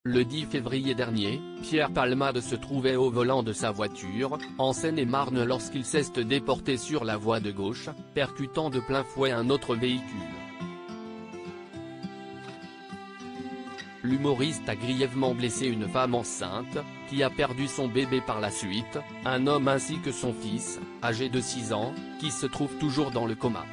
Le 10 février dernier, Pierre Palmade se trouvait au volant de sa voiture, en Seine-et-Marne lorsqu'il s'est déporté sur la voie de gauche, percutant de plein fouet un autre véhicule. L'humoriste a grièvement blessé une femme enceinte, qui a perdu son bébé par la suite, un homme ainsi que son fils, âgé de 6 ans, qui se trouve toujours dans le coma.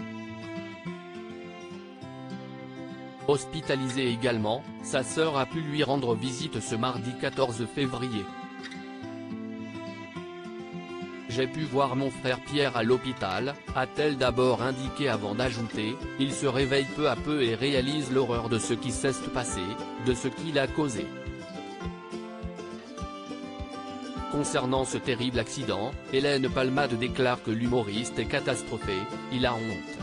Hospitalisé également, sa sœur a pu lui rendre visite ce mardi 14 février. J'ai pu voir mon frère Pierre à l'hôpital, a-t-elle d'abord indiqué avant d'ajouter, il se réveille peu à peu et réalise l'horreur de ce qui s'est passé, de ce qu'il a causé. Concernant ce terrible accident, Hélène Palmade déclare que l'humoriste est catastrophé, il a honte.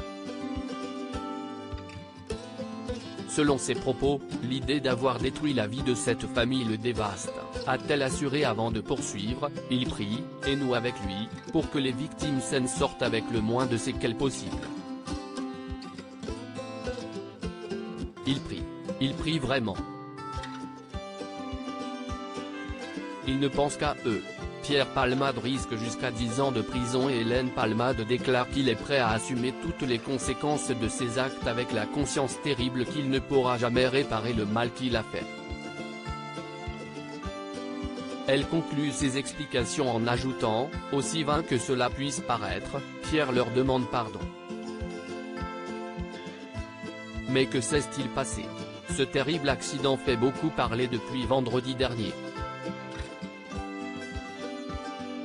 Selon ses propos, l'idée d'avoir détruit la vie de cette famille le dévaste, a-t-elle assuré avant de poursuivre, il prie, et nous avec lui, pour que les victimes s'en sortent avec le moins de séquelles possible. Il prie vraiment. Il ne pense qu'à eux. Pierre Palmade risque jusqu'à 10 ans de prison et Hélène Palmade déclare qu'il est prêt à assumer toutes les conséquences de ses actes avec la conscience terrible qu'il ne pourra jamais réparer le mal qu'il a fait. Elle conclut ses explications en ajoutant, aussi vain que cela puisse paraître, Pierre leur demande pardon. Mais que s'est-il passé? Ce terrible accident fait beaucoup parler depuis vendredi dernier.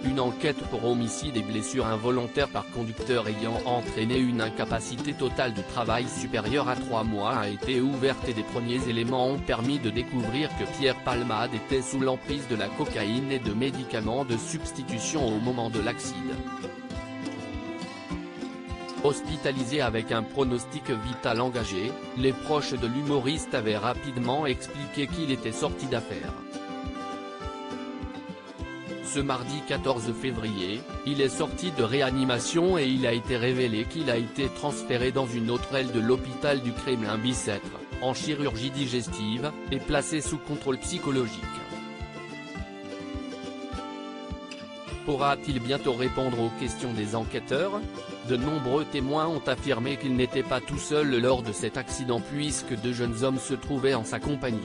Une enquête pour homicide et blessure involontaire par conducteur ayant entraîné une incapacité totale de travail supérieure à 3 mois a été ouverte et des premiers éléments ont permis de découvrir que Pierre Palmade était sous l'emprise de la cocaïne et de médicaments de substitution au moment de l'accident. Hospitalisé avec un pronostic vital engagé, les proches de l'humoriste avaient rapidement expliqué qu'il était sorti d'affaire. Ce mardi 14 février, il est sorti de réanimation et il a été révélé qu'il a été transféré dans une autre aile de l'hôpital du Kremlin-Bicêtre, en chirurgie digestive, et placé sous contrôle psychologique. Pourra-t-il bientôt répondre aux questions des enquêteurs? De nombreux témoins ont affirmé qu'il n'était pas tout seul lors de cet accident puisque 2 jeunes hommes se trouvaient en sa compagnie.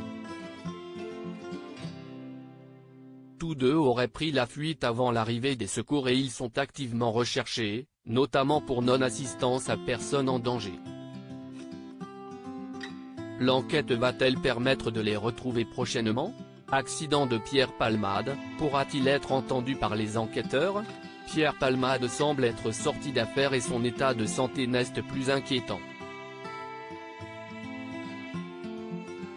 Tous 2 auraient pris la fuite avant l'arrivée des secours et ils sont activement recherchés, notamment pour non-assistance à personne en danger. L'enquête va-t-elle permettre de les retrouver prochainement? Accident de Pierre Palmade, pourra-t-il être entendu par les enquêteurs? Pierre Palmade semble être sorti d'affaire et son état de santé n'est plus inquiétant.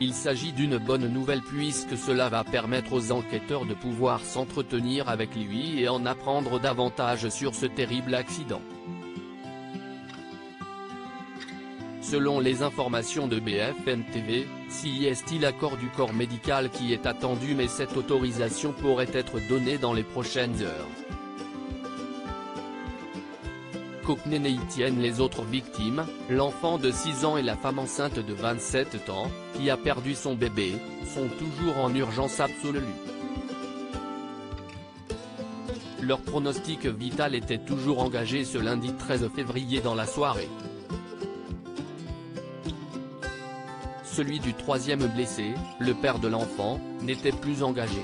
Il s'agit d'une bonne nouvelle puisque cela va permettre aux enquêteurs de pouvoir s'entretenir avec lui et en apprendre davantage sur ce terrible accident. Selon les informations de BFM TV, c'est l'accord du corps médical qui est attendu mais cette autorisation pourrait être donnée dans les prochaines heures. Qu'aucun y tienne les autres victimes, l'enfant de 6 ans et la femme enceinte de 27 ans, qui a perdu son bébé, sont toujours en urgence absolue. Leur pronostic vital était toujours engagé ce lundi 13 février dans la soirée. Celui du 3e blessé, le père de l'enfant, n'était plus engagé.